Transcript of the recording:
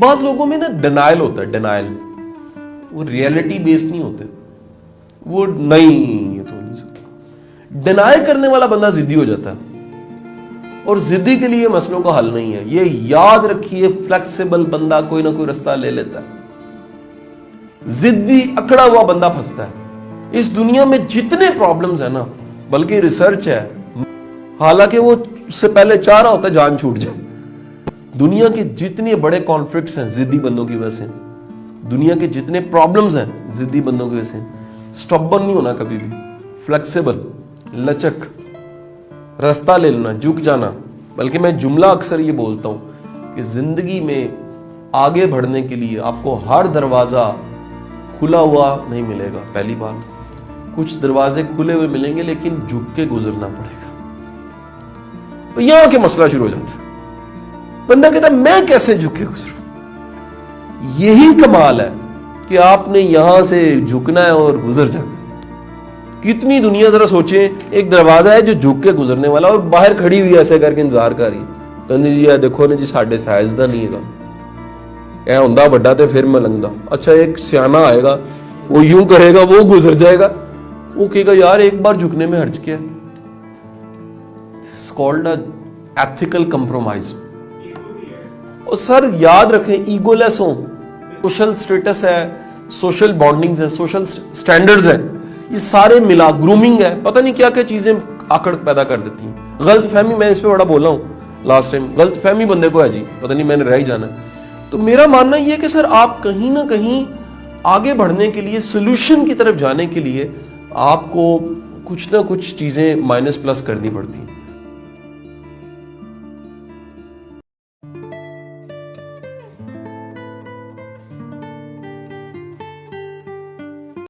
بعض لوگوں میں نا ڈینائل ہوتا ہے, ڈینائل, وہ ریئلٹی بیس نہیں ہوتے, وہ نہیں یہ تو نہیں سکتا. ڈینائی کرنے والا بندہ ضدی ہو جاتا ہے, اور ضدی کے لیے مسئلوں کا حل نہیں ہے. یہ یاد رکھیے, فلیکسیبل بندہ کوئی نہ کوئی رستہ لے لیتا ہے, ضدی اکڑا ہوا بندہ پھنستا ہے. اس دنیا میں جتنے پرابلمز ہیں نا, بلکہ ریسرچ ہے, حالانکہ وہ اس سے پہلے چاہ رہا ہوتا ہے جان چھوٹ جائے. دنیا کے جتنے بڑے کانفلکٹس ہیں ضدی بندوں کی وجہ سے, دنیا کے جتنے پرابلمز ہیں ضدی بندوں کی وجہ سے. سٹبن نہیں ہونا کبھی بھی, فلیکسیبل, لچک, راستہ لے لینا, جھک جانا. بلکہ میں جملہ اکثر یہ بولتا ہوں کہ زندگی میں آگے بڑھنے کے لیے آپ کو ہر دروازہ کھلا ہوا نہیں ملے گا. پہلی بات, کچھ دروازے کھلے ہوئے ملیں گے لیکن جھک کے گزرنا پڑے گا. تو یہاں کے مسئلہ شروع ہو جاتا ہے. بندہ کہتا ہے میں کیسے جھک کے گزروں. یہی کمال ہے کہ آپ نے یہاں سے جھکنا ہے اور گزر جانا. کتنی دنیا ذرا سوچیں, ایک دروازہ ہے جو جھک کے گزرنے والا, اور باہر کھڑی ہوئی ایسے کر کے انتظار کر رہی, کہندی جی دیکھو نا جی ساڈے سائز دا نہیں ہے گا, اے ہوندا بڑا تے پھر ملنگدا. اچھا ایک سیانا آئے گا, وہ یوں کرے گا, وہ گزر جائے گا, وہ کہے گا یار ایک بار جھکنے میں حرج کیا ہے. It's called a ethical compromise. اور سر یاد رکھیں, ایگو لیس ہوں, سوشل سٹیٹس ہے, سوشل بانڈنگز ہے, سوشل سٹینڈرڈز ہے, یہ سارے ملا, گرومنگ ہے, پتہ نہیں کیا کیا چیزیں آکڑ پیدا کر دیتی ہیں. غلط فہمی, میں اس پہ بڑا بولا ہوں لاسٹ ٹائم, غلط فہمی بندے کو ہے جی, پتہ نہیں میں نے رہ ہی جانا. تو میرا ماننا یہ ہے کہ سر آپ کہیں نہ کہیں آگے بڑھنے کے لیے, سولوشن کی طرف جانے کے لیے آپ کو کچھ نہ کچھ چیزیں مائنس پلس کرنی پڑتی ہیں.